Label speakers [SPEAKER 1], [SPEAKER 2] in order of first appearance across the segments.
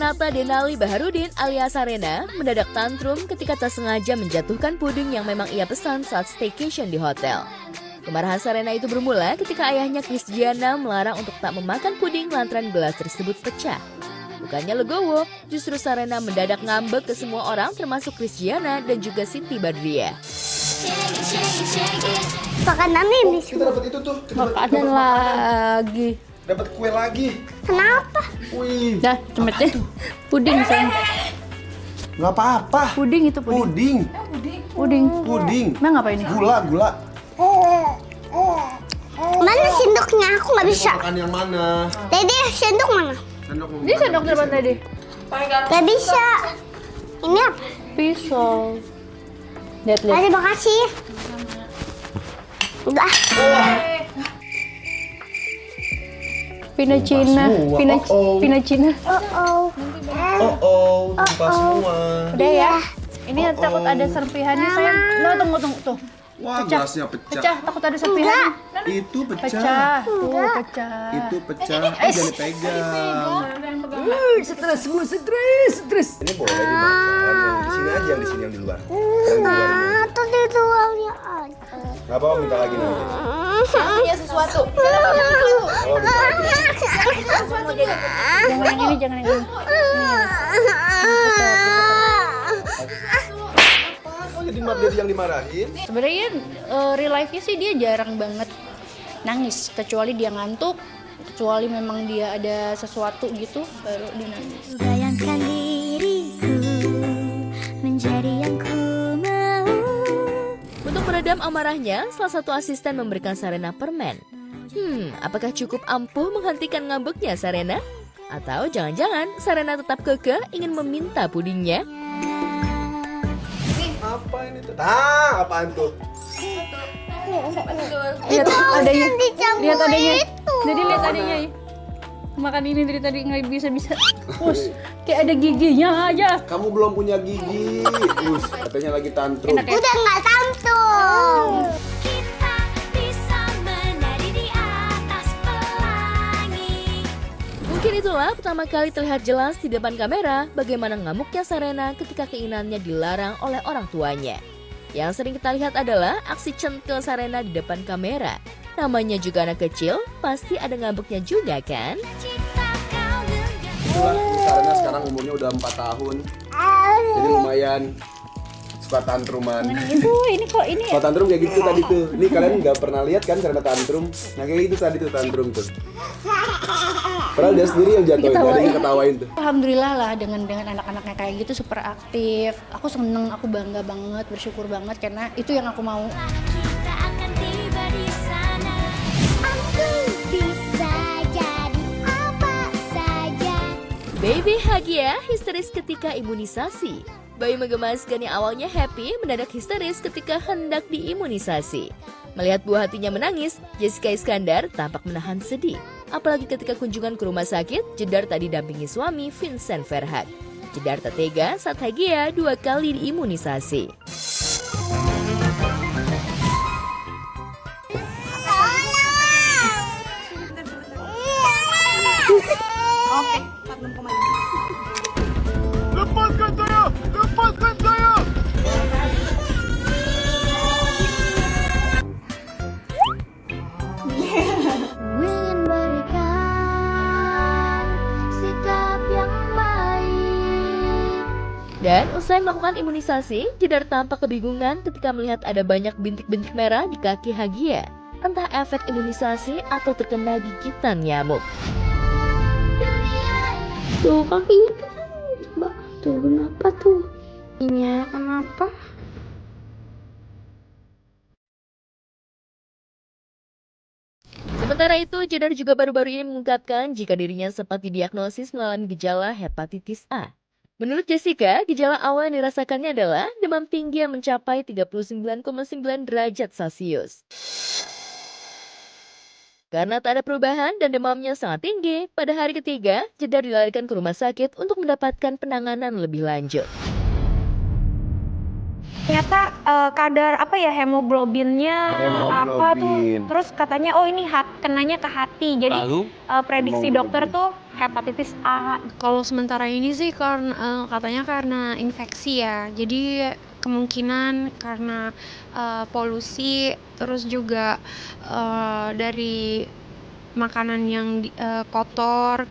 [SPEAKER 1] Renata Denali Baharudin alias Sarena mendadak tantrum ketika tak sengaja menjatuhkan puding yang memang ia pesan saat staycation di hotel. Kemarahan Sarena itu bermula ketika ayahnya Krisdiana melarang untuk tak memakan puding lantaran gelas tersebut pecah. Bukannya legowo, justru Sarena mendadak ngambek ke semua orang termasuk Krisdiana dan juga Siti Badriah.
[SPEAKER 2] Makanan ini
[SPEAKER 3] Kita dapat itu tuh.
[SPEAKER 4] Makanan lagi.
[SPEAKER 3] Dapat kue lagi.
[SPEAKER 2] kenapa?
[SPEAKER 3] Wih.
[SPEAKER 4] Dah, cemet deh. Puding sayang.
[SPEAKER 3] Nggak apa-apa.
[SPEAKER 4] Puding itu puding.
[SPEAKER 3] Puding.
[SPEAKER 4] Puding.
[SPEAKER 3] Puding.
[SPEAKER 4] Emang apa ini?
[SPEAKER 3] Gula.
[SPEAKER 2] Mana sendoknya? Aku nggak bisa.
[SPEAKER 3] Makan yang mana?
[SPEAKER 2] Dede, sendok mana?
[SPEAKER 3] Sendok mau
[SPEAKER 4] Ini
[SPEAKER 3] makan
[SPEAKER 4] sendok
[SPEAKER 3] di
[SPEAKER 4] depan
[SPEAKER 3] sini.
[SPEAKER 4] tadi.
[SPEAKER 2] Nggak bisa. Ini apa?
[SPEAKER 4] Pisau. Lihat.
[SPEAKER 2] Terima kasih. Udah.
[SPEAKER 4] Pina Cina.
[SPEAKER 3] Semua.
[SPEAKER 4] Pina Cina.
[SPEAKER 2] Oh.
[SPEAKER 3] Tumpah semua.
[SPEAKER 4] Udah ya. Ini takut ada serpihannya sayang. No, tunggu tuh.
[SPEAKER 3] Wah,
[SPEAKER 4] Pecah.
[SPEAKER 3] gelasnya pecah.
[SPEAKER 4] Pecah, takut ada serpihannya.
[SPEAKER 3] Itu pecah.
[SPEAKER 4] Pecah. Tuh, pecah.
[SPEAKER 3] Itu pecah. Jangan dipegang.
[SPEAKER 4] Stres.
[SPEAKER 3] Ini boleh dimakan. Yang di sini aja, yang di sini yang di luar. Yang di luar ini.
[SPEAKER 2] Tadi tuangnya aja.
[SPEAKER 3] Nggak apa-apa, minta lagi nanti.
[SPEAKER 1] Punya sesuatu.
[SPEAKER 3] Oh, minta lagi.
[SPEAKER 4] Jangan yang ini, jangan yang ini.
[SPEAKER 3] Oh, jadi dia yang dimarahin.
[SPEAKER 4] Sebenarnya real life-nya sih dia jarang banget nangis, kecuali dia ngantuk, kecuali memang dia ada sesuatu gitu baru dia nangis.
[SPEAKER 2] Bayangkan diriku menjadi yang ku mau.
[SPEAKER 1] Untuk meredam amarahnya, salah satu asisten memberikan Sarena permen. Apakah cukup ampuh menghentikan ngambeknya Sarena? Atau jangan-jangan Sarena tetap kekeh ingin meminta pudingnya?
[SPEAKER 3] Apa ini tuh? Apaan tuh?
[SPEAKER 4] Lihat adanya.
[SPEAKER 2] Dicabut
[SPEAKER 4] Lihat adanya.
[SPEAKER 2] itu.
[SPEAKER 4] Jadi lihat adanya. Makan ini dari tadi nggak bisa. Us, kayak ada giginya aja.
[SPEAKER 3] Kamu belum punya gigi. Katanya lagi tantrum.
[SPEAKER 4] Enak ya?
[SPEAKER 2] Udah nggak tantrum.
[SPEAKER 5] Kita bisa menari di atas pelangi.
[SPEAKER 1] Mungkin itulah pertama kali terlihat jelas di depan kamera bagaimana ngamuknya Sarena ketika keinginannya dilarang oleh orang tuanya. Yang sering kita lihat adalah aksi centil Sarena di depan kamera. Namanya juga anak kecil, pasti ada ngambeknya juga kan?
[SPEAKER 5] Cita kau genggam.
[SPEAKER 3] Itulah, Sarena sekarang umurnya udah 4 tahun. Jadi lumayan suka tantruman.
[SPEAKER 4] Itu ini kok ini ya?
[SPEAKER 3] Kalau tantrum kayak gitu tadi tuh. Ini kalian nggak pernah lihat kan Sarena tantrum? Nah kayak gitu tadi tuh tantrum tuh. Padahal dia sendiri yang jatuhin, gak ada yang ketawain tuh.
[SPEAKER 4] Alhamdulillah lah dengan anak-anaknya kayak gitu super aktif. Aku seneng, aku bangga banget, bersyukur banget karena itu yang aku mau.
[SPEAKER 5] Kita akan tiba di sana.
[SPEAKER 2] Aku bisa jadi apa saja.
[SPEAKER 1] Baby Hagia histeris ketika imunisasi. Bayi menggemaskan yang awalnya happy mendadak histeris ketika hendak diimunisasi. Melihat buah hatinya menangis, Jessica Iskandar tampak menahan sedih. Apalagi ketika kunjungan ke rumah sakit, Jedar tak didampingi suami Vincent Verhaak. Jedar tak tega saat Hagia 2 kali diimunisasi.
[SPEAKER 2] Ingin berikan sikap yang baik.
[SPEAKER 1] Dan usai melakukan imunisasi, Jedar tampak kebingungan ketika melihat ada banyak bintik-bintik merah di kaki Hagia. Entah efek imunisasi atau terkena gigitan nyamuk.
[SPEAKER 2] Tuh kakinya tuh, Mbak. Tuh kenapa tuh? Iya, kenapa?
[SPEAKER 1] Sementara itu, Jedar juga baru-baru ini mengungkapkan jika dirinya sempat didiagnosis mengalami gejala hepatitis A. Menurut Jessica, gejala awal yang dirasakannya adalah demam tinggi yang mencapai 39,9 derajat Celcius. Karena tak ada perubahan dan demamnya sangat tinggi, pada hari ketiga, Jedar dilarikan ke rumah sakit untuk mendapatkan penanganan lebih lanjut.
[SPEAKER 2] ternyata kadar apa ya hemoglobinnya apa tuh, terus katanya oh ini kenanya ke hati, jadi prediksi dokter tuh hepatitis A.
[SPEAKER 6] Kalau sementara ini sih katanya karena infeksi ya. Jadi kemungkinan karena polusi, terus juga dari makanan yang kotor.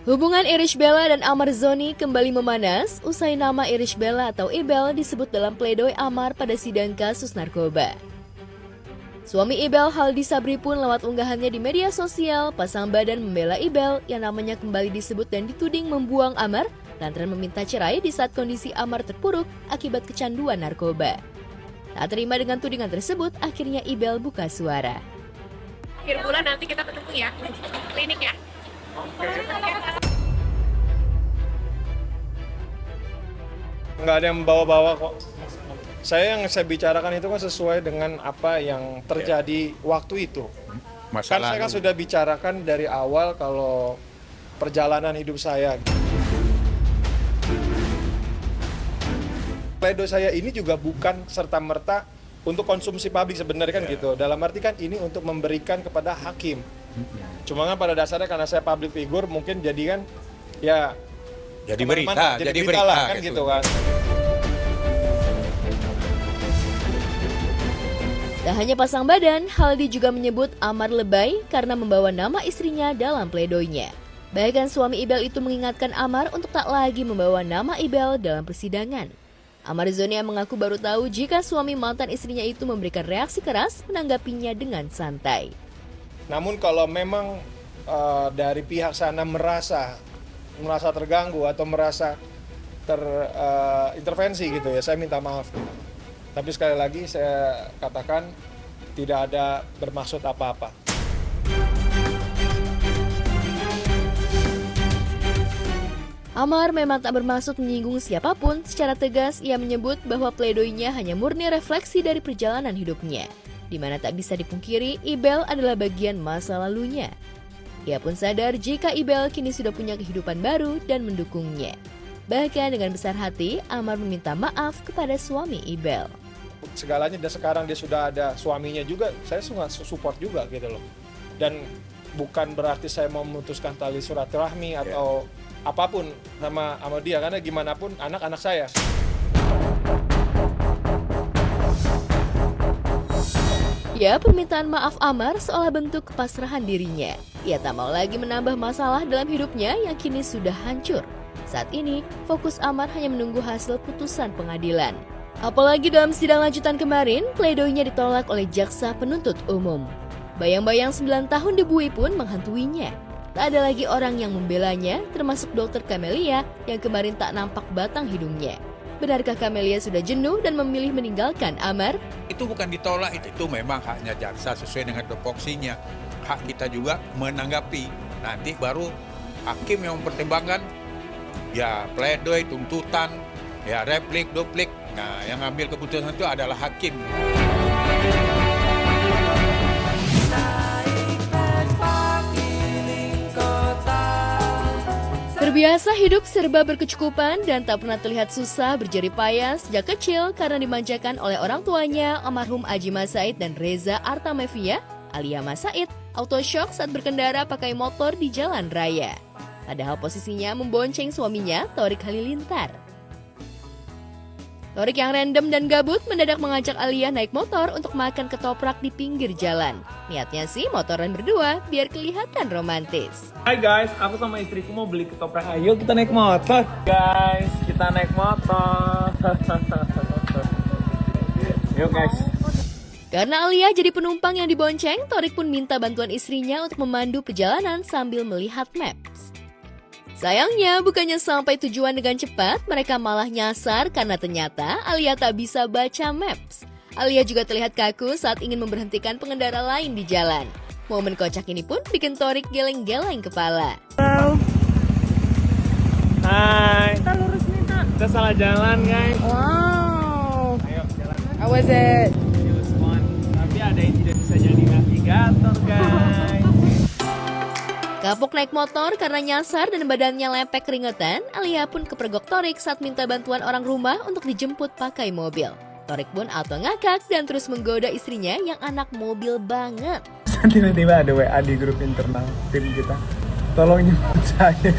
[SPEAKER 1] Hubungan Irish Bella dan Amar Zoni kembali memanas usai nama Irish Bella atau Ibel disebut dalam pledoi Amar pada sidang kasus narkoba. Suami Ibel, Haldi Sabri pun lewat unggahannya di media sosial pasang badan membela Ibel yang namanya kembali disebut dan dituding membuang Amar lantaran meminta cerai di saat kondisi Amar terpuruk akibat kecanduan narkoba. Tak terima dengan tudingan tersebut, akhirnya Ibel buka suara.
[SPEAKER 7] Akhir bulan nanti kita ketemu ya, klinik ya.
[SPEAKER 8] Nggak ada yang bawa-bawa kok. Yang saya bicarakan itu kan sesuai dengan apa yang terjadi waktu itu. Kan saya kan sudah bicarakan dari awal kalau perjalanan hidup saya. Pledoi saya ini juga bukan serta-merta untuk konsumsi publik sebenarnya kan gitu. Dalam arti kan ini untuk memberikan kepada hakim. Cuma kan pada dasarnya karena saya public figure mungkin jadi kan ya
[SPEAKER 9] jadi berita
[SPEAKER 8] lah kan gitu kan.
[SPEAKER 1] Tak hanya pasang badan, Haldi juga menyebut Amar lebay karena membawa nama istrinya dalam pledoinya. Bahkan suami Ibel itu mengingatkan Amar untuk tak lagi membawa nama Ibel dalam persidangan. Amar Zonia mengaku baru tahu jika suami mantan istrinya itu memberikan reaksi keras menanggapinya dengan santai.
[SPEAKER 8] Namun kalau memang dari pihak sana merasa terganggu atau merasa terintervensi gitu ya, saya minta maaf. Tapi sekali lagi saya katakan tidak ada bermaksud apa-apa.
[SPEAKER 1] Amar memang tak bermaksud menyinggung siapapun. Secara tegas ia menyebut bahwa pledoinya hanya murni refleksi dari perjalanan hidupnya, di mana tak bisa dipungkiri Ibel adalah bagian masa lalunya. Ia pun sadar jika Ibel kini sudah punya kehidupan baru dan mendukungnya. Bahkan dengan besar hati, Amar meminta maaf kepada suami Ibel.
[SPEAKER 8] Segalanya dan sekarang dia sudah ada suaminya juga, saya support juga gitu loh. Dan bukan berarti saya mau memutuskan tali silaturahmi atau apapun sama dia, karena gimana pun anak-anak saya.
[SPEAKER 1] Ya, permintaan maaf Amar seolah bentuk kepasrahan dirinya. Ia tak mau lagi menambah masalah dalam hidupnya yang kini sudah hancur. Saat ini, fokus Amar hanya menunggu hasil putusan pengadilan. Apalagi dalam sidang lanjutan kemarin, pledoinya ditolak oleh jaksa penuntut umum. Bayang-bayang 9 tahun dibui pun menghantuinya. Tak ada lagi orang yang membelanya, termasuk dokter Camelia yang kemarin tak nampak batang hidungnya. Benarkah Camelia sudah jenuh dan memilih meninggalkan Amar?
[SPEAKER 9] Itu bukan ditolak, itu memang haknya jaksa sesuai dengan tupoksinya. Hak kita juga menanggapi. Nanti baru hakim yang mempertimbangkan ya pledoi, tuntutan, ya replik, duplik. Nah, yang ambil keputusan itu adalah hakim.
[SPEAKER 1] Terbiasa hidup serba berkecukupan dan tak pernah terlihat susah berjerih payah sejak kecil karena dimanjakan oleh orang tuanya almarhum Aji Mas Said dan Reza Artamevia alias Mas Said autoshock saat berkendara pakai motor di jalan raya. Padahal posisinya membonceng suaminya Thorik Halilintar. Thorik yang random dan gabut mendadak mengajak Alia naik motor untuk makan ketoprak di pinggir jalan. Niatnya sih motoran berdua biar kelihatan romantis.
[SPEAKER 10] Hai guys, aku sama istriku mau beli ketoprak. Ayo kita naik motor. Guys, kita naik motor. Yuk guys.
[SPEAKER 1] Karena Alia jadi penumpang yang dibonceng, Thorik pun minta bantuan istrinya untuk memandu perjalanan sambil melihat maps. Sayangnya, bukannya sampai tujuan dengan cepat, mereka malah nyasar karena ternyata Alia tak bisa baca maps. Alia juga terlihat kaku saat ingin memberhentikan pengendara lain di jalan. Momen kocak ini pun bikin Thorik geleng-geleng kepala.
[SPEAKER 10] Halo. Hai. Kita lurus nih, Kak. Kita salah jalan, guys. Wow. Ayo.
[SPEAKER 11] How was it?
[SPEAKER 10] It was fun. Tapi ada yang tidak bisa jadi navigator, guys.
[SPEAKER 1] Kapok naik motor karena nyasar dan badannya lepek keringetan, Alia pun kepergok Torik saat minta bantuan orang rumah untuk dijemput pakai mobil. Torik pun auto ngakak dan terus menggoda istrinya yang anak mobil banget.
[SPEAKER 10] Tiba-tiba ada WA di grup internal tim kita. Tolong jemput saya.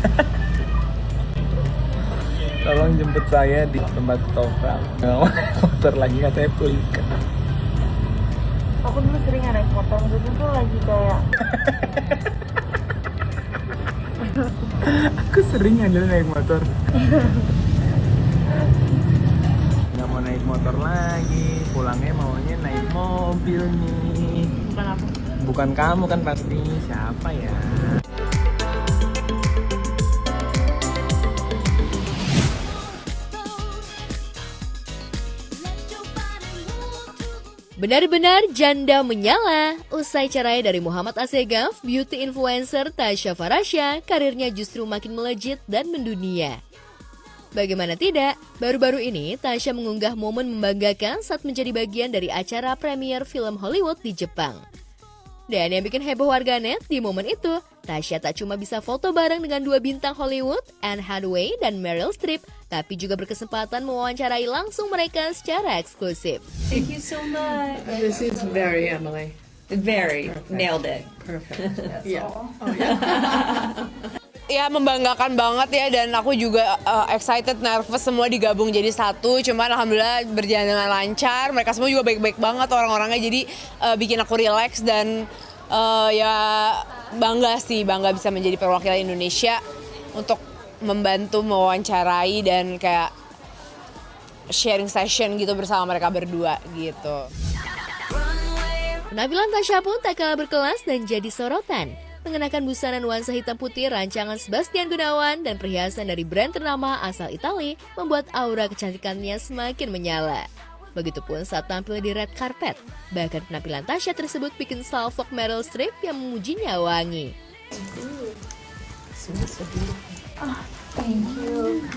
[SPEAKER 10] Tolong jemput saya di tempat ketoprak. Nggak mau naik motor lagi, katanya pulika.
[SPEAKER 2] Aku dulu sering naik motor, dulu tuh lagi kayak
[SPEAKER 10] Aku sering aja naik motor. Nggak mau naik motor lagi, pulangnya maunya naik mobil nih.
[SPEAKER 2] bukan aku.
[SPEAKER 10] Bukan kamu kan pasti, siapa ya?
[SPEAKER 1] Benar-benar janda menyala. Usai cerai dari Muhammad Assegaf, beauty influencer Tasya Farasya karirnya justru makin melejit dan mendunia. Bagaimana tidak, baru-baru ini Tasya mengunggah momen membanggakan saat menjadi bagian dari acara premier film Hollywood di Jepang. Dan yang bikin heboh warganet di momen itu, Tasya tak cuma bisa foto bareng dengan dua bintang Hollywood, Anne Hathaway dan Meryl Streep, tapi juga berkesempatan mewawancarai langsung mereka secara eksklusif.
[SPEAKER 11] Thank you so much. This is very Emily. Very. Perfect. Nailed it. Perfect. Yeah. Oh, yeah.
[SPEAKER 12] Ya membanggakan banget ya, dan aku juga excited, nervous, semua digabung jadi satu. Cuman alhamdulillah berjalan dengan lancar, mereka semua juga baik-baik banget orang-orangnya, jadi bikin aku relax dan ya bangga bisa menjadi perwakilan Indonesia untuk membantu mewawancarai dan kayak sharing session gitu bersama mereka berdua gitu.
[SPEAKER 1] Penampilan Tasya pun tak kalah berkelas dan jadi sorotan. Mengenakan busana nuansa hitam putih rancangan Sebastian Gunawan dan perhiasan dari brand ternama asal Italia membuat aura kecantikannya semakin menyala. Begitupun saat tampil di red carpet. Bahkan penampilan Tasya tersebut bikin salfok Meryl Streep yang memujinya wangi.
[SPEAKER 2] Thank you.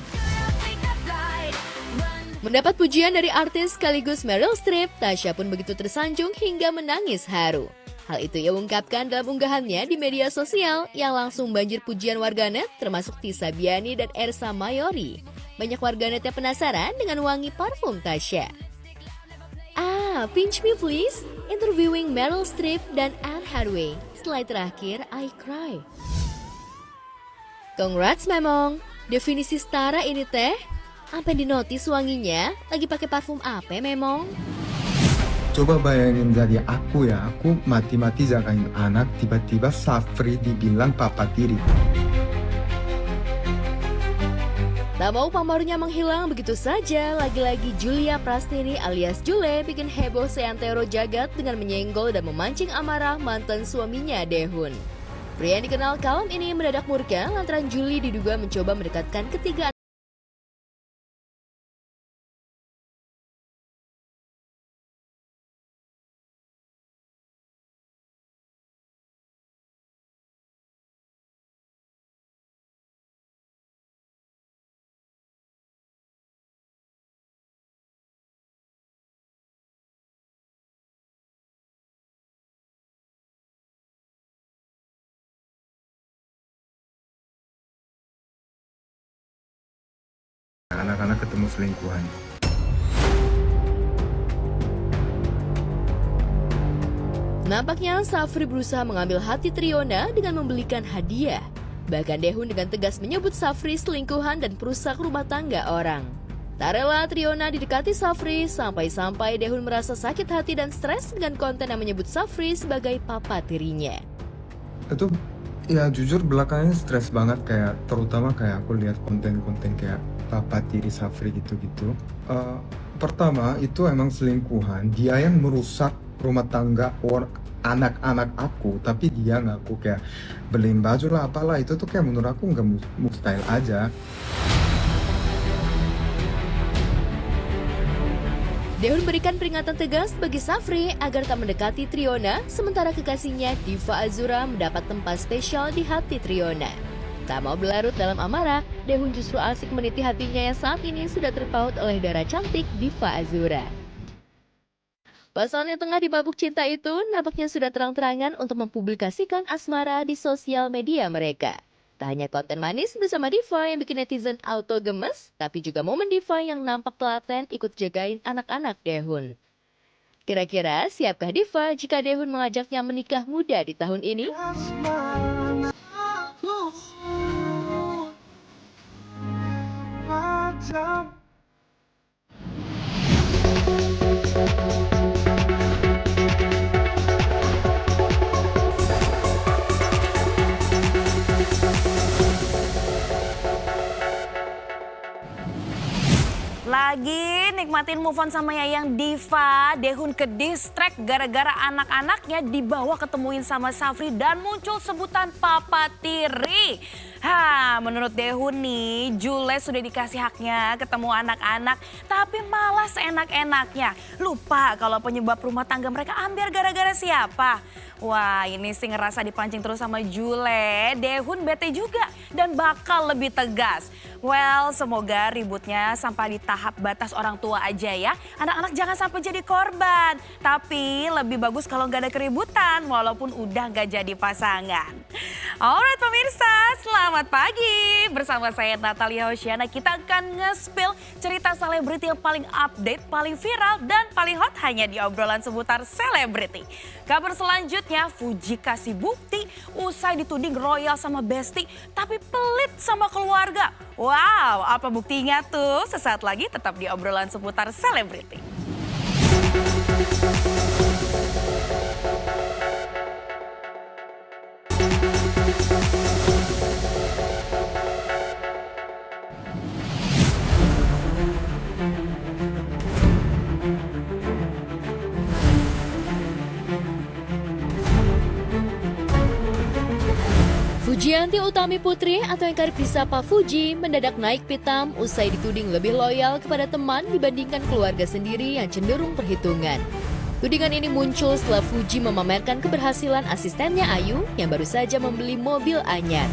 [SPEAKER 1] Mendapat pujian dari artis sekaligus Meryl Streep, Tasya pun begitu tersanjung hingga menangis haru. Hal itu ia ungkapkan dalam unggahannya di media sosial yang langsung banjir pujian warganet termasuk Tisa Biani dan Ersa Mayori. Banyak warganet yang penasaran dengan wangi parfum Tasya. Pinch Me Please, interviewing Meryl Streep dan Anne Hathaway. Slide terakhir, I Cry. Congrats memang, definisi setara ini teh. Apa dinotis wanginya? Lagi pakai parfum apa memang?
[SPEAKER 13] Coba bayangin jadi aku mati-mati jagain anak, tiba-tiba Safri dibilang papa tiri.
[SPEAKER 1] Tak mau pamornya menghilang begitu saja, lagi-lagi Julia Prastini alias Jule bikin heboh seantero jagat dengan menyenggol dan memancing amarah mantan suaminya Daehoon. Pria yang dikenal kalem ini mendadak murka lantaran Julie diduga mencoba mendekatkan ketiga
[SPEAKER 13] Anak-anak ketemu selingkuhan.
[SPEAKER 1] Nampaknya Safri berusaha mengambil hati Triona dengan membelikan hadiah. Bahkan Daehoon dengan tegas menyebut Safri selingkuhan dan perusak rumah tangga orang. Tak rela Triona didekati Safri sampai-sampai Daehoon merasa sakit hati dan stres dengan konten yang menyebut Safri sebagai papa tirinya.
[SPEAKER 13] Itu ya jujur belakangan stres banget, kayak terutama kayak aku lihat konten-konten kayak papa tiri Safri gitu-gitu. Pertama itu emang selingkuhan, dia yang merusak rumah tangga anak-anak aku, tapi dia ngaku kayak beliin baju lah apalah, itu tuh kayak menurut aku nggak mustahil aja.
[SPEAKER 1] Daehoon berikan peringatan tegas bagi Safri agar tak mendekati Triona, sementara kekasihnya Diva Azura mendapat tempat spesial di hati Triona. Tak mau berlarut dalam amarah, Daehoon justru asik meniti hatinya yang saat ini sudah terpaut oleh darah cantik Diva Azura. Pasangan yang tengah dimabuk cinta itu nampaknya sudah terang-terangan untuk mempublikasikan asmara di sosial media mereka. Tak hanya konten manis bersama Diva yang bikin netizen auto gemes, tapi juga momen Diva yang nampak telaten ikut jagain anak-anak Daehoon. Kira-kira siapkah Diva jika Daehoon mengajaknya menikah muda di tahun ini?
[SPEAKER 14] Lagi nikmatin move on sama Yayang Diva, Daehoon ke distract gara-gara anak-anaknya dibawa ketemuin sama Safri dan muncul sebutan Papa Tiri. Menurut Daehoon nih, Jule sudah dikasih haknya ketemu anak-anak, tapi malah seenak-enaknya. Lupa kalau penyebab rumah tangga mereka ambil gara-gara siapa. Wah, ini sih ngerasa dipancing terus sama Jule. Daehoon bete juga dan bakal lebih tegas. Well, semoga ributnya sampai di tahap batas orang tua aja ya. Anak-anak jangan sampai jadi korban. Tapi lebih bagus kalau nggak ada keributan walaupun udah nggak jadi pasangan. Alright pemirsa, selamat pagi. Bersama saya Natalia Hosiana, kita akan nge-spill cerita selebriti yang paling update, paling viral, dan paling hot hanya di obrolan seputar selebriti. Kabar selanjutnya, Fuji kasih bukti usai dituding royal sama Besti, tapi pelit sama keluarga. Wow, apa buktinya tuh? Sesaat lagi tetap di obrolan seputar selebriti.
[SPEAKER 1] Fujianti Utami Putri atau yang kerap disapa Fuji mendadak naik pitam usai dituding lebih loyal kepada teman dibandingkan keluarga sendiri yang cenderung perhitungan. Tudingan ini muncul setelah Fuji memamerkan keberhasilan asistennya Ayu yang baru saja membeli mobil anyar.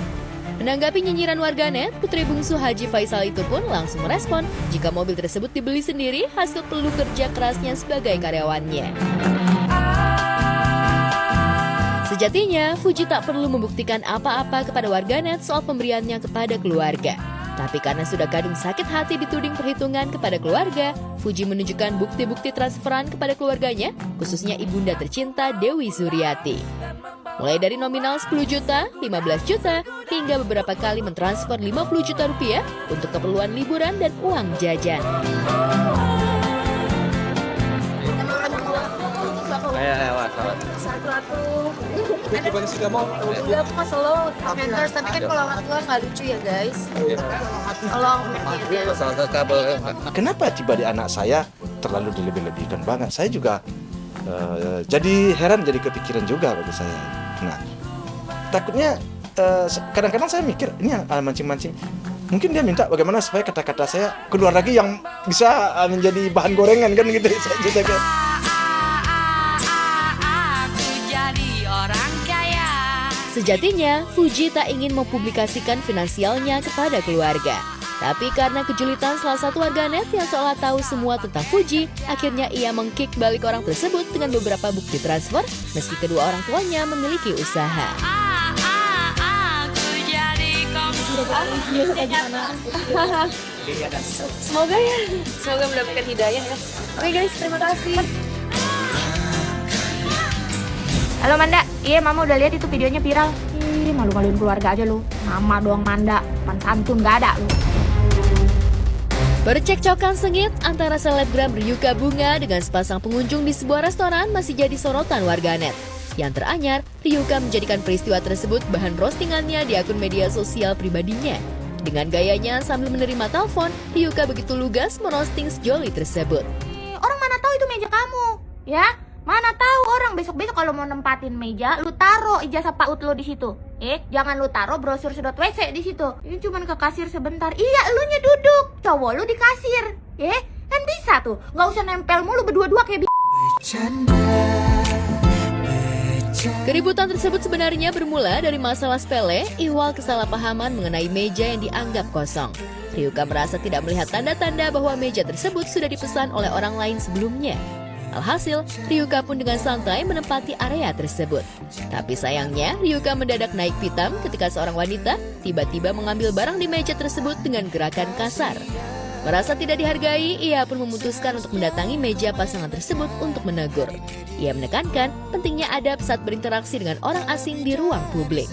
[SPEAKER 1] Menanggapi nyinyiran warganet, putri bungsu Haji Faisal itu pun langsung merespon jika mobil tersebut dibeli sendiri hasil perlu kerja kerasnya sebagai karyawannya. Sejatinya, Fuji tak perlu membuktikan apa-apa kepada warganet soal pemberiannya kepada keluarga. Tapi karena sudah kadung sakit hati dituding perhitungan kepada keluarga, Fuji menunjukkan bukti-bukti transferan kepada keluarganya, khususnya ibunda tercinta Dewi Suryati. Mulai dari nominal 10 juta, 15 juta, hingga beberapa kali mentransfer 50 juta rupiah untuk keperluan liburan dan uang jajan.
[SPEAKER 15] Satu. Udah aku masa lo haters, tapi kan kalau orang tua nggak lucu ya guys. Tolong.
[SPEAKER 16] Kenapa tiba di anak saya terlalu dilebih-lebihkan banget? Saya juga jadi heran, jadi kepikiran juga bagi saya. Nah, takutnya kadang-kadang saya mikir ini yang mancing-mancing. Mungkin dia minta bagaimana supaya kata-kata saya keluar lagi yang bisa menjadi bahan gorengan kan gitu. Saya juga kan.
[SPEAKER 1] Sejatinya, Fuji tak ingin mempublikasikan finansialnya kepada keluarga. Tapi karena kejulitan salah satu warganet yang seolah tahu semua tentang Fuji, akhirnya ia mengkick balik orang tersebut dengan beberapa bukti transfer, meski kedua orang tuanya memiliki usaha.
[SPEAKER 15] Semoga mendapatkan hidayah ya. Oke guys, terima kasih.
[SPEAKER 2] Halo Manda, iya Mama udah lihat itu videonya viral. Ih, malu-maluin keluarga aja lu. Nama doang Manda, pan santun gak ada lu.
[SPEAKER 1] Percekcokan sengit antara selebgram Ryuka Bunga dengan sepasang pengunjung di sebuah restoran masih jadi sorotan warganet. Yang teranyar, Ryuka menjadikan peristiwa tersebut bahan roastingannya di akun media sosial pribadinya. Dengan gayanya sambil menerima telepon, Ryuka begitu lugas merosting sejoli tersebut.
[SPEAKER 2] Orang mana tahu itu meja kamu, ya? Mana tahu orang besok-besok kalau mau nempatin meja, lu taruh ijazah PAUD lu di situ. Jangan lu taruh brosur sedot WC di situ. Ini cuman ke kasir sebentar. Iya, elunya duduk. Cowok lu di kasir. Kan bisa tuh. Nggak usah nempel mulu berdua-dua kayak
[SPEAKER 1] Keributan tersebut sebenarnya bermula dari masalah sepele, ihwal kesalahpahaman mengenai meja yang dianggap kosong. Ryuka merasa tidak melihat tanda-tanda bahwa meja tersebut sudah dipesan oleh orang lain sebelumnya. Alhasil, Ryuka pun dengan santai menempati area tersebut. Tapi sayangnya, Ryuka mendadak naik pitam ketika seorang wanita tiba-tiba mengambil barang di meja tersebut dengan gerakan kasar. Merasa tidak dihargai, ia pun memutuskan untuk mendatangi meja pasangan tersebut untuk menegur. Ia menekankan pentingnya adab saat berinteraksi dengan orang asing di ruang publik.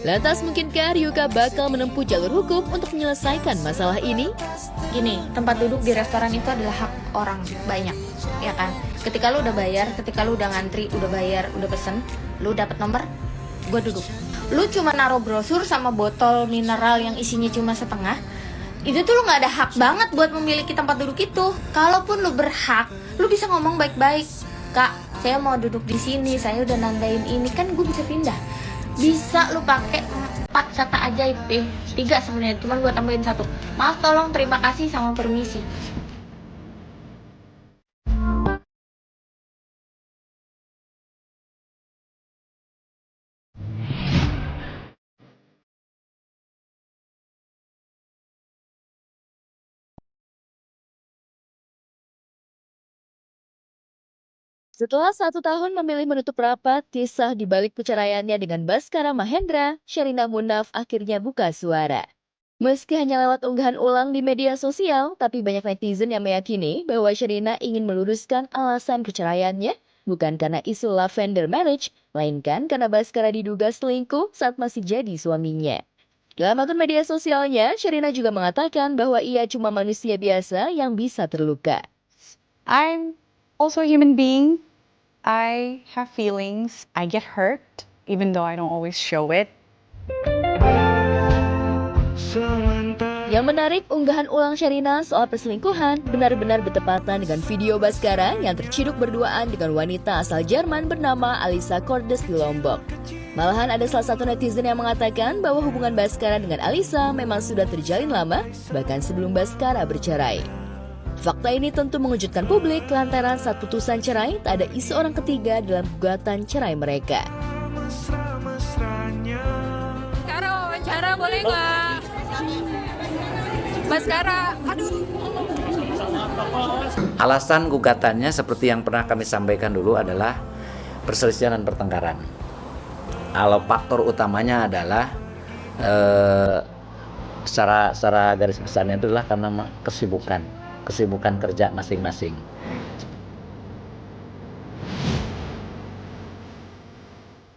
[SPEAKER 1] Lantas mungkinkah Ryuka bakal menempuh jalur hukum untuk menyelesaikan masalah ini?
[SPEAKER 2] Gini, tempat duduk di restoran itu adalah hak orang banyak, ya kan? Ketika lu udah bayar, ketika lu udah ngantri, udah bayar, udah pesen, lu dapet nomor, gue duduk. Lu cuma naruh brosur sama botol mineral yang isinya cuma setengah, itu tuh lu nggak ada hak banget buat memiliki tempat duduk itu. Kalaupun lu berhak, lu bisa ngomong baik-baik. Kak, saya mau duduk di sini, saya udah nandain ini, kan gue bisa pindah. Bisa lu pakai 4 kata ajaib, 3 sebenarnya, cuman gue tambahin 1. Maaf, tolong, terima kasih, sama permisi.
[SPEAKER 1] Setelah 1 tahun memilih menutup rapat, kisah di balik perceraiannya dengan Baskara Mahendra, Sherina Munaf akhirnya buka suara. Meski hanya lewat unggahan ulang di media sosial, tapi banyak netizen yang meyakini bahwa Sherina ingin meluruskan alasan perceraiannya bukan karena isu lavender marriage, melainkan karena Baskara diduga selingkuh saat masih jadi suaminya. Dalam akun media sosialnya, Sherina juga mengatakan bahwa ia cuma manusia biasa yang bisa terluka.
[SPEAKER 17] I'm also a human being. I have feelings. I get hurt, even though I don't always show it.
[SPEAKER 1] Yang menarik, unggahan ulang Sherina soal perselingkuhan benar-benar bertepatan dengan video Baskara yang terciduk berduaan dengan wanita asal Jerman bernama Alisa Cordes di Lombok. Malahan ada salah satu netizen yang mengatakan bahwa hubungan Baskara dengan Alisa memang sudah terjalin lama, bahkan sebelum Baskara bercerai. Fakta ini tentu mengejutkan publik lantaran saat putusan cerai tak ada isu orang ketiga dalam gugatan cerai mereka.
[SPEAKER 7] Karo, wawancara boleh nggak? Baskara, aduh.
[SPEAKER 18] Alasan gugatannya seperti yang pernah kami sampaikan dulu adalah perselisihan dan pertengkaran. Kalau faktor utamanya adalah secara garis besarnya itu adalah karena kesibukan kerja masing-masing.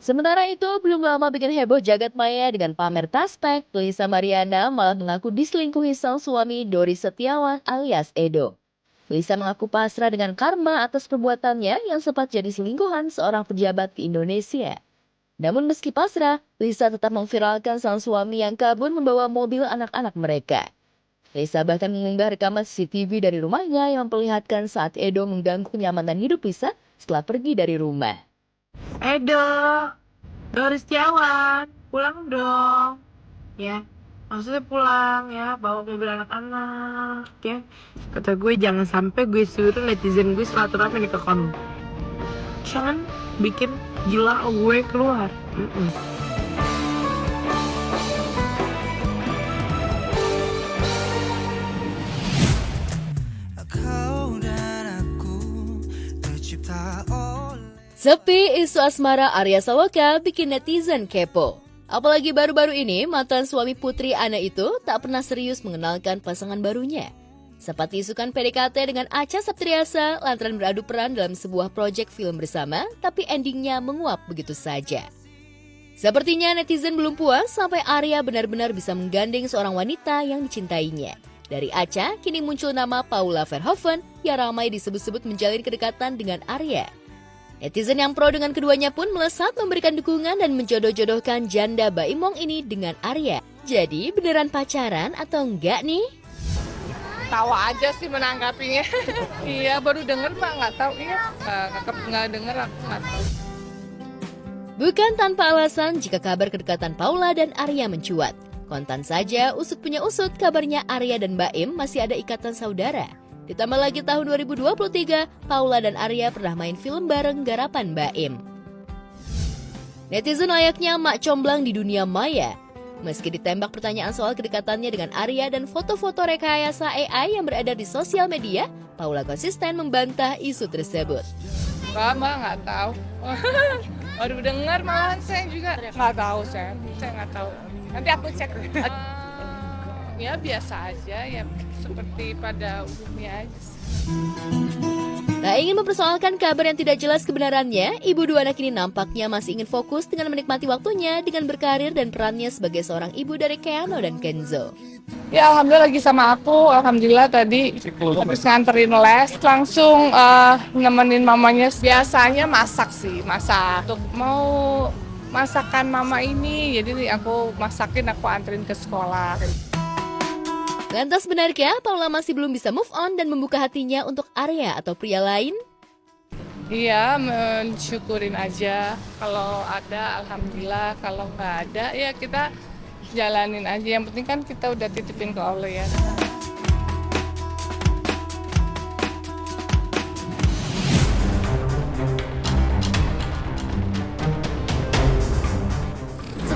[SPEAKER 1] Sementara itu, belum lama bikin heboh jagat maya dengan pamer taspek, Lisa Mariana malah mengaku diselingkuhi sang suami Dori Setiawan alias Edo. Lisa mengaku pasrah dengan karma atas perbuatannya yang sempat jadi selingkuhan seorang pejabat di Indonesia. Namun meski pasrah, Lisa tetap memviralkan sang suami yang kabur membawa mobil anak-anak mereka. Lisa bahkan mengunggah rekaman CCTV dari rumahnya yang memperlihatkan saat Edo mengganggu kenyamanan hidup Lisa setelah pergi dari rumah.
[SPEAKER 19] Edo, Dori Setiawan, pulang dong, ya. Maksudnya pulang ya, bawa mobil anak-anak, ya. Kata gue jangan sampai gue suruh netizen gue silaturahmi ke kamu. Jangan bikin gila gue keluar.
[SPEAKER 1] Sepi isu asmara Arya Saloka bikin netizen kepo. Apalagi baru-baru ini mantan suami Putri Ana itu tak pernah serius mengenalkan pasangan barunya. Sempat diisukan PDKT dengan Acha Septriasa lantaran beradu peran dalam sebuah proyek film bersama, tapi endingnya menguap begitu saja. Sepertinya netizen belum puas sampai Arya benar-benar bisa menggandeng seorang wanita yang dicintainya. Dari Acha, kini muncul nama Paula Verhoeven yang ramai disebut-sebut menjalin kedekatan dengan Arya. Netizen yang pro dengan keduanya pun melesat memberikan dukungan dan menjodoh-jodohkan janda Baimong ini dengan Arya. Jadi beneran pacaran atau enggak nih?
[SPEAKER 7] Tawa aja sih menanggapinya. Iya, baru denger Pak, nggak tahu. Iya, nggak denger, nggak tahu.
[SPEAKER 1] Bukan tanpa alasan jika kabar kedekatan Paula dan Arya mencuat. Kontan saja, usut punya usut, kabarnya Arya dan Baim masih ada ikatan saudara. Ditambah lagi tahun 2023, Paula dan Arya pernah main film bareng garapan Baim. Netizen layaknya mak comblang di dunia maya. Meski ditembak pertanyaan soal kedekatannya dengan Arya dan foto-foto rekayasa AI yang beredar di sosial media, Paula konsisten membantah isu tersebut.
[SPEAKER 7] Mbak nggak tahu. Baru dengar malahan saya juga nggak tahu saya nggak tahu. Nanti aku cek. Ya biasa aja ya seperti pada umumnya aja.
[SPEAKER 1] Tak ingin mempersoalkan kabar yang tidak jelas kebenarannya, ibu dua anak ini nampaknya masih ingin fokus dengan menikmati waktunya dengan berkarir dan perannya sebagai seorang ibu dari Keanu dan Kenzo.
[SPEAKER 7] Ya alhamdulillah lagi sama aku, alhamdulillah tadi habis nganterin les langsung nemenin mamanya. Biasanya masak sih, masak. Untuk mau masakan mama ini, jadi aku masakin, aku anterin ke sekolah.
[SPEAKER 1] Lantas benarkah Paula masih belum bisa move on dan membuka hatinya untuk Arya atau pria lain?
[SPEAKER 7] Iya, mensyukurin aja. Kalau ada, alhamdulillah. Kalau nggak ada, ya kita jalanin aja. Yang penting kan kita udah titipin ke Allah ya.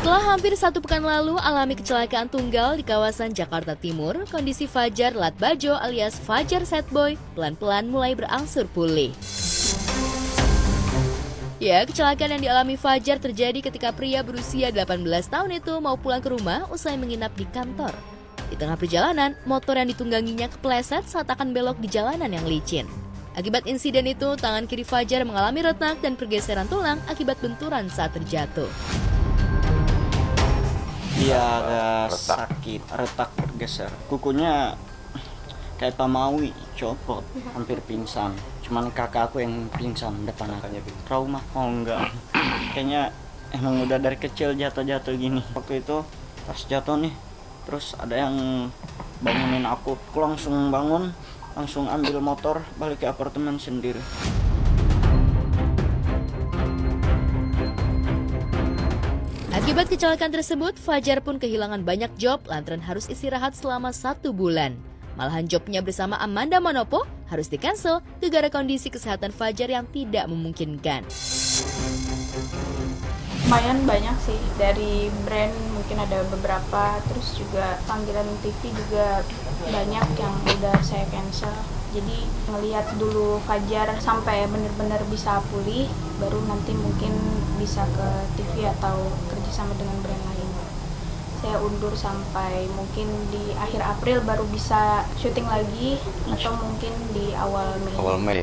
[SPEAKER 1] Setelah hampir 1 pekan lalu alami kecelakaan tunggal di kawasan Jakarta Timur, kondisi Fajar Latbajo alias Fajar Setboy pelan-pelan mulai berangsur pulih. Ya, kecelakaan yang dialami Fajar terjadi ketika pria berusia 18 tahun itu mau pulang ke rumah usai menginap di kantor. Di tengah perjalanan, motor yang ditungganginya kepleset saat akan belok di jalanan yang licin. Akibat insiden itu, tangan kiri Fajar mengalami retak dan pergeseran tulang akibat benturan saat terjatuh.
[SPEAKER 20] Dia ada sakit, retak bergeser. Kukunya kayak pamawi, copot, hampir pingsan. Cuman kakak aku yang pingsan depan aku. Trauma? Oh enggak. Kayaknya emang udah dari kecil jatuh-jatuh gini. Waktu itu pas jatuh nih, terus ada yang bangunin aku. Aku langsung bangun, langsung ambil motor, balik ke apartemen sendiri.
[SPEAKER 1] Akibat kecelakaan tersebut, Fajar pun kehilangan banyak job lantaran harus istirahat selama 1 bulan. Malahan jobnya bersama Amanda Manopo harus di-cancel gara-gara kondisi kesehatan Fajar yang tidak memungkinkan.
[SPEAKER 4] Lumayan banyak sih, dari brand mungkin ada beberapa, terus juga panggilan TV juga banyak yang udah saya cancel. Jadi ngelihat dulu Fajar sampai benar-benar bisa pulih, baru nanti mungkin bisa ke TV atau kerjasama dengan brand lain. Saya undur sampai mungkin di akhir April baru bisa syuting lagi, atau mungkin di awal Mei.
[SPEAKER 20] Awal Mei.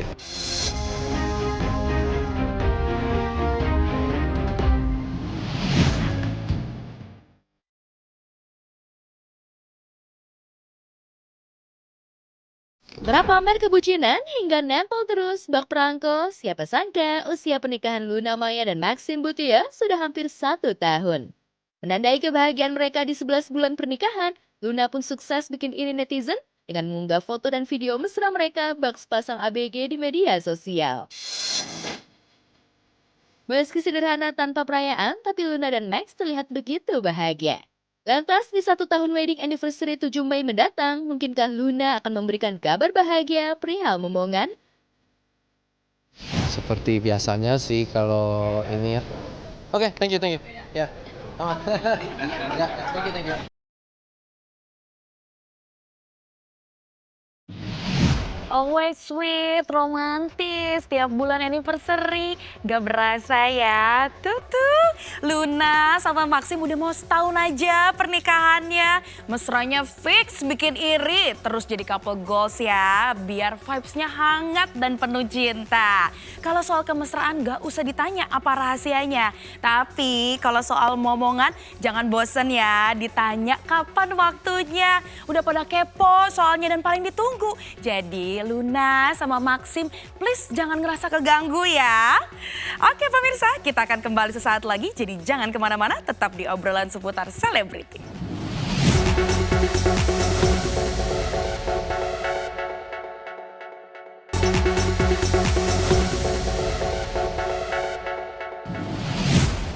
[SPEAKER 1] Berapa pamer kebucinan hingga nempel terus bak perangko, siapa sangka usia pernikahan Luna Maya dan Maxim Butia sudah hampir 1 tahun. Menandai kebahagiaan mereka di 11 bulan pernikahan, Luna pun sukses bikin iri netizen dengan mengunggah foto dan video mesra mereka bak sepasang ABG di media sosial. Meski sederhana tanpa perayaan, tapi Luna dan Max terlihat begitu bahagia. Lantas, di 1 tahun wedding anniversary 7 Mei mendatang, mungkinkah Luna akan memberikan kabar bahagia perihal momongan?
[SPEAKER 21] Seperti biasanya sih kalau ini ya. Oke, thank you. Ya, aman. Ya, thank you.
[SPEAKER 14] Always sweet, romantis, tiap bulan anniversary, gak berasa ya. Tuh, Luna sama Maxim udah mau setahun aja pernikahannya. Mesranya fix bikin iri, terus jadi couple goals ya, biar vibes-nya hangat dan penuh cinta. Kalau soal kemesraan gak usah ditanya apa rahasianya. Tapi kalau soal momongan jangan bosen ya, ditanya kapan waktunya. Udah pada kepo soalnya dan paling ditunggu. Jadi Luna sama Maxim, please jangan ngerasa keganggu ya. Oke pemirsa, kita akan kembali sesaat lagi. Jadi jangan kemana-mana, tetap di obrolan seputar selebriti.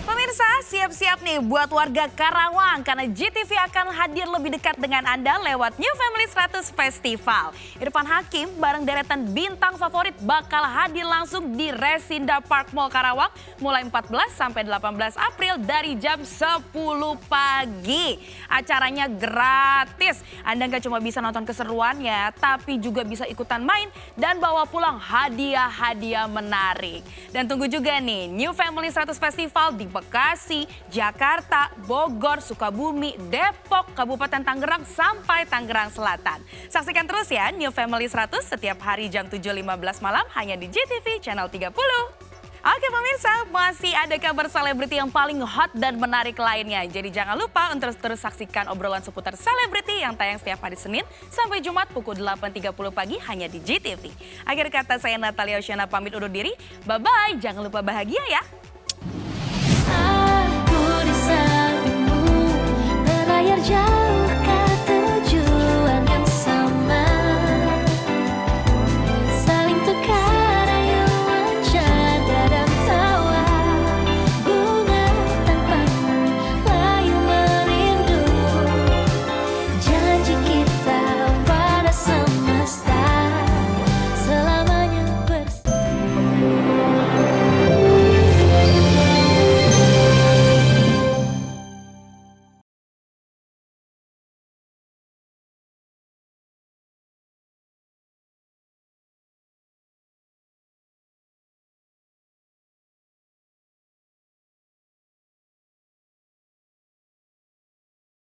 [SPEAKER 14] Pemirsa, siap-siap siap nih buat warga Karawang karena GTV akan hadir lebih dekat dengan Anda lewat New Family 100 Festival. Irfan Hakim bareng deretan bintang favorit bakal hadir langsung di Resinda Park Mall Karawang mulai 14 sampai 18 April dari jam 10 pagi. Acaranya gratis. Anda nggak cuma bisa nonton keseruannya, tapi juga bisa ikutan main dan bawa pulang hadiah-hadiah menarik. Dan tunggu juga nih, New Family 100 Festival di Bekasi, Jakarta, Bogor, Sukabumi, Depok, Kabupaten Tangerang, sampai Tangerang Selatan. Saksikan terus ya New Family 100 setiap hari jam 7.15 malam hanya di GTV Channel 30. Oke pemirsa, masih ada kabar selebriti yang paling hot dan menarik lainnya. Jadi jangan lupa untuk terus saksikan obrolan seputar selebriti yang tayang setiap hari Senin sampai Jumat pukul 8.30 pagi hanya di GTV. Akhir kata saya Natalia Oceana pamit undur diri. Bye-bye, jangan lupa bahagia ya.
[SPEAKER 5] Aku di sampingmu, berlayar jauh.